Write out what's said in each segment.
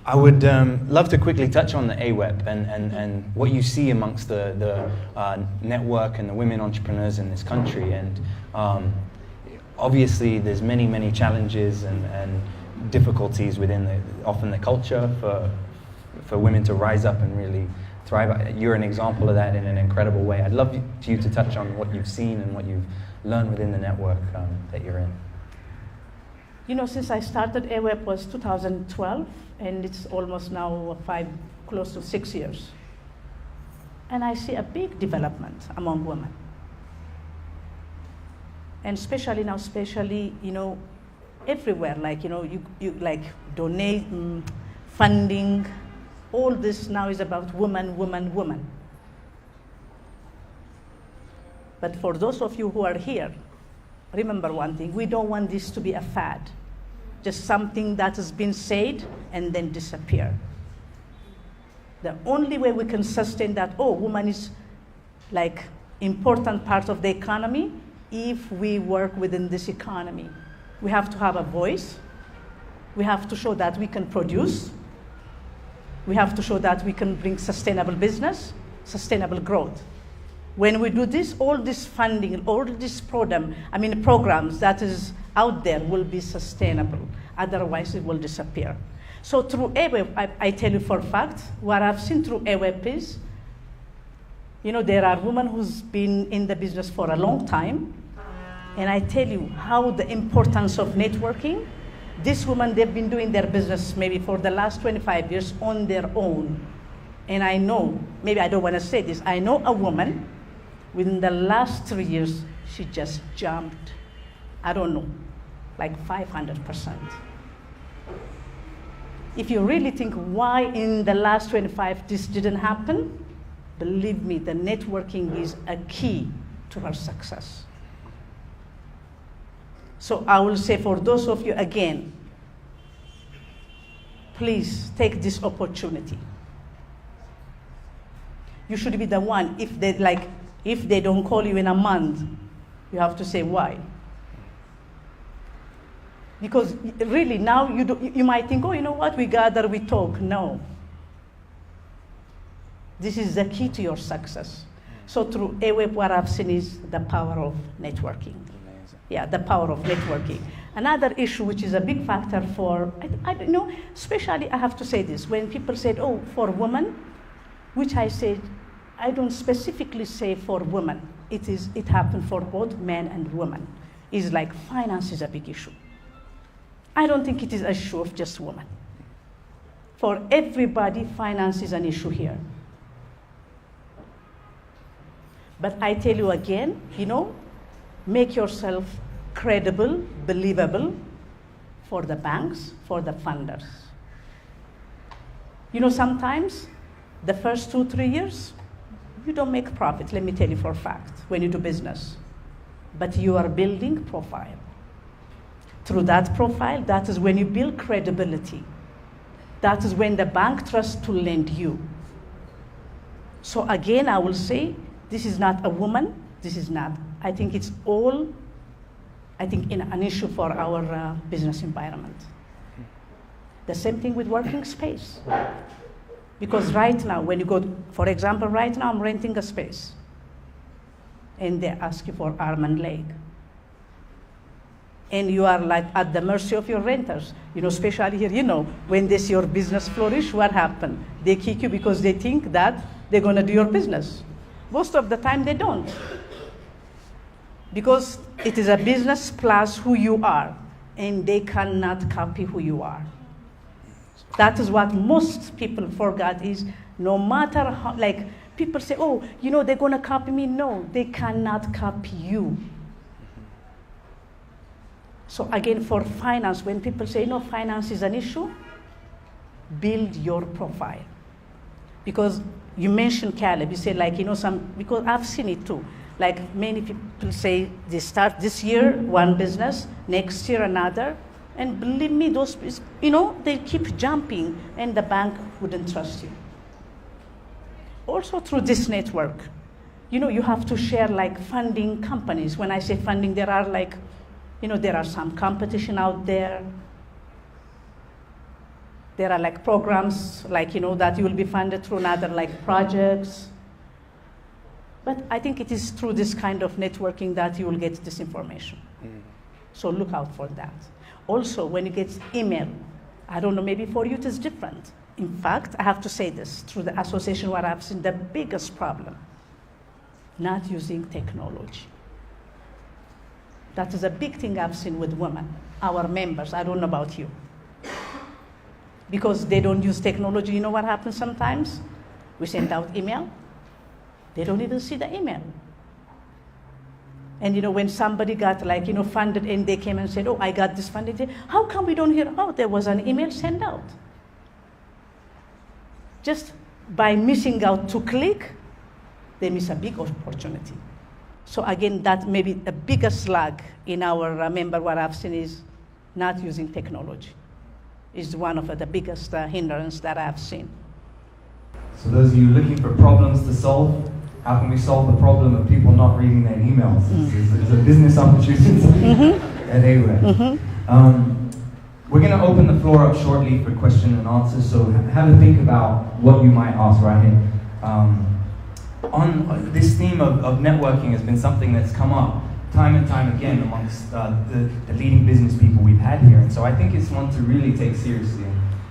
I would love to quickly touch on the AWEP and what you see amongst the network and the women entrepreneurs in this country. And obviously there's many challenges and difficulties within often the culture for women to rise up and really thrive. You're an example of that in an incredible way. I'd love you to touch on what you've seen and what you've learned within the network that you're in. You know, since I started AWEP was 2012, and it's almost now close to 6 years. And I see a big development among women. And especially now, you know, everywhere, like, you know, you like donate, funding, all this now is about woman. But for those of you who are here, remember one thing, we don't want this to be a fad, just something that has been said and then disappear. The only way we can sustain that, woman is like important part of the economy, if we work within this economy. We have to have a voice. We have to show that we can produce. We have to show that we can bring sustainable business, sustainable growth. When we do this, all this funding, all this programs that is out there will be sustainable. Otherwise, it will disappear. So through AWEP, I tell you for a fact, what I've seen through AWEP is, you know, there are women who's been in the business for a long time, and I tell you how the importance of networking. These women, they've been doing their business maybe for the last 25 years on their own. And I know, maybe I don't want to say this, I know a woman, within the last 3 years, she just jumped, I don't know, like 500%. If you really think why in the last 25 this didn't happen, believe me, the networking is a key to her success. So I will say for those of you, again, please take this opportunity. You should be the one, if they don't call you in a month, you have to say why. Because really now you might think, you know what, we gather, we talk. No. This is the key to your success. So through AWEP, what I've seen is the power of networking. Yeah, the power of networking. Another issue which is a big factor for, I don't know, especially I have to say this, when people said, for women, which I said, I don't specifically say for women. It happened for both men and women. It's like finance is a big issue. I don't think it is an issue of just women. For everybody, finance is an issue here. But I tell you again, you know, make yourself credible, believable for the banks, for the funders. You know, sometimes the first 2-3 years, you don't make profit, let me tell you for a fact, when you do business. But you are building profile. Through that profile, that is when you build credibility. That is when the bank trusts to lend you. So again, I will say, this is not a woman, this is not. I think it's all, an issue for our business environment. The same thing with working space. Because right now, when you go, for example, right now I'm renting a space, and they ask you for arm and leg. And you are like at the mercy of your renters. You know, especially here, you know, when this your business flourish, what happened? They kick you because they think that they're gonna do your business. Most of the time they don't. Because it is a business plus who you are, and they cannot copy who you are. That is what most people forget is, no matter how, like, people say, you know, they're gonna copy me. No, they cannot copy you. So again, for finance, when people say, no, finance is an issue, build your profile. Because you mentioned Caleb, you said like, you know, because I've seen it too. Like many people say they start this year one business, next year another, and believe me, those, you know, they keep jumping and the bank wouldn't trust you. Also through this network, you know, you have to share like funding companies. When I say funding, there are like, you know, there are some competition out there. There are like programs like, that you will be funded through other like projects. But I think it is through this kind of networking that you will get this information. So look out for that. Also, when you get email, I don't know, maybe for you it is different. In fact, I have to say this, through the association where I've seen the biggest problem, not using technology. That is a big thing I've seen with women, our members. I don't know about you. Because they don't use technology, you know what happens sometimes? We send out email. They don't even see the email. And when somebody got like, funded and they came and said, oh, I got this funding, how come we don't hear, oh, there was an email sent out? Just by missing out to click, they miss a big opportunity. So again, that may be the biggest lag in our member, what I've seen is not using technology. Is one of the biggest hindrance that I've seen. So those of you looking for problems to solve, how can we solve the problem of people not reading their emails? It's a business opportunity at AWEB. We're going to open the floor up shortly for question and answers, so have a think about what you might ask Rahel. On this theme of networking has been something that's come up time and time again amongst the leading business people we've had here, and so I think it's one to really take seriously.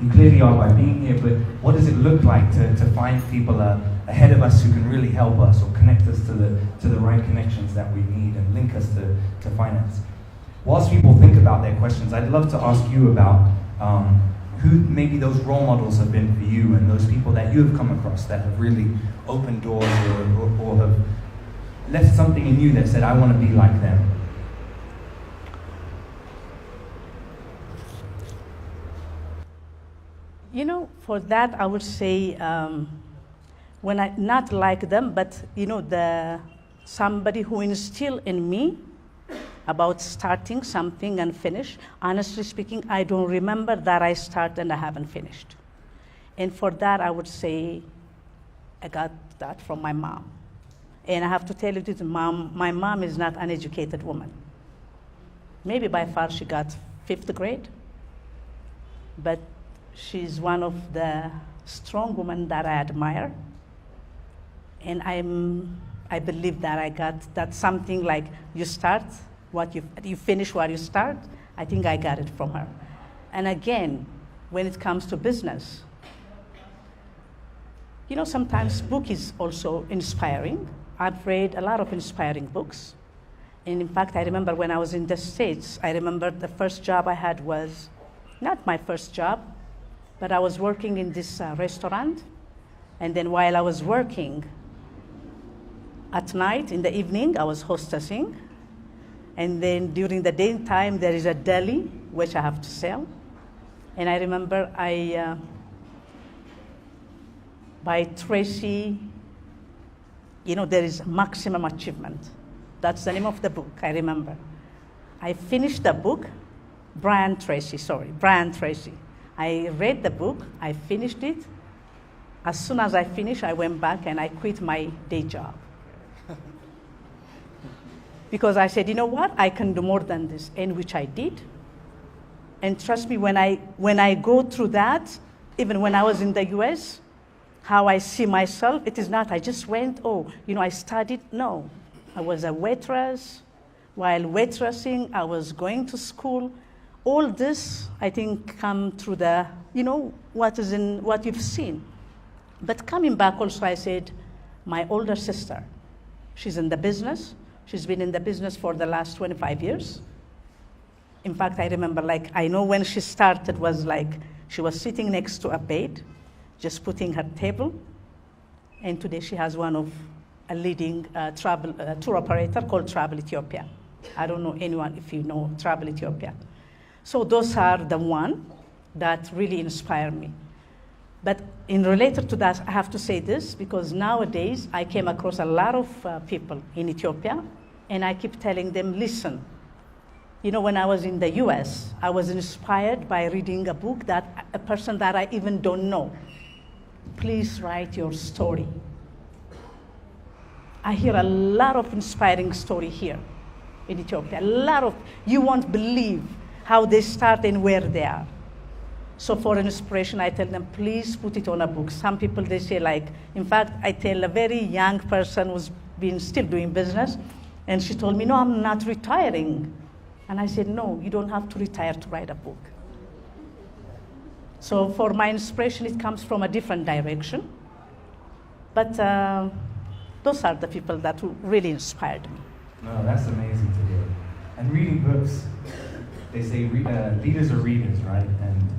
You clearly are by being here, but what does it look like to find people ahead of us who can really help us or connect us to the right connections that we need and link us to finance? Whilst people think about their questions, I'd love to ask you about who maybe those role models have been for you and those people that you have come across that have really opened doors or have left something in you that said, I want to be like them. For that, I would say, when I not like them, but somebody who instilled in me about starting something and finish. Honestly speaking, I don't remember that I started and I haven't finished. And for that, I would say I got that from my mom. And I have to tell you this, my mom is not an educated woman. Maybe by far she got 5th grade, but she's one of the strong women that I admire. And I believe that I got that something like you start what you finish what you start. I think I got it from her. And again, when it comes to business, sometimes book is also inspiring. I've read a lot of inspiring books. And in fact, I remember when I was in the States, I remember the first job I had was not my first job, but I was working in this restaurant. And then while I was working, at night, in the evening, I was hostessing. And then during the daytime, there is a deli, which I have to sell. And I remember by Tracy, there is Maximum Achievement. That's the name of the book, I remember. I finished the book, Brian Tracy. I read the book, I finished it. As soon as I finished, I went back and I quit my day job. Because I said, you know what, I can do more than this, and which I did. And trust me, when I go through that, even when I was in the US, how I see myself, it is not, I just went, I studied. No, I was a waitress. While waitressing, I was going to school. All this, I think, come through the, what you've seen. But coming back also, I said, my older sister, she's in the business. She's been in the business for the last 25 years. In fact, I remember, I know when she started was she was sitting next to a bed, just putting her table. And today she has one of a leading tour operator called Travel Ethiopia. I don't know anyone if you know Travel Ethiopia. So those are the one that really inspire me. But in related to that, I have to say this, because nowadays I came across a lot of people in Ethiopia, and I keep telling them, listen, when I was in the US, I was inspired by reading a book that a person that I even don't know. Please write your story. I hear a lot of inspiring story here in Ethiopia. You won't believe how they start and where they are. So for inspiration, I tell them, please put it on a book. Some people, they say like, in fact, I tell a very young person who's been still doing business, and she told me, no, I'm not retiring. And I said, no, you don't have to retire to write a book. So for my inspiration, it comes from a different direction. But those are the people that really inspired me. No, that's amazing to hear. And reading books, they say leaders are readers, right? And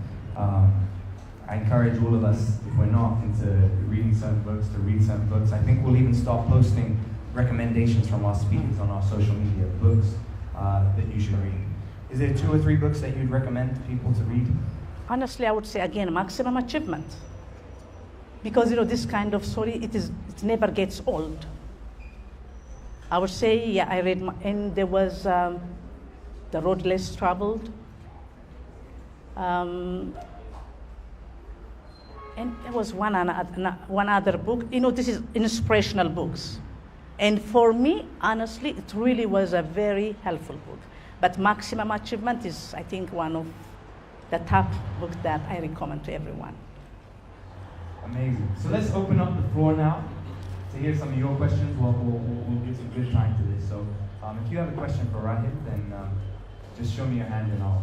I encourage all of us, if we're not into reading certain books, to read certain books. I think we'll even start posting recommendations from our speakers on our social media, books that you should read. Is there 2 or 3 books that you'd recommend people to read? Honestly, I would say again, Maximum Achievement. Because this kind of story, it never gets old. I would say, yeah, I read, and there was The Road Less Traveled. And there was one other book. This is inspirational books. And for me, honestly, it really was a very helpful book. But Maximum Achievement is, I think, one of the top books that I recommend to everyone. Amazing. So let's open up the floor now to hear some of your questions. We'll give some good time to this. So if you have a question for Rahel, then just show me your hand and I'll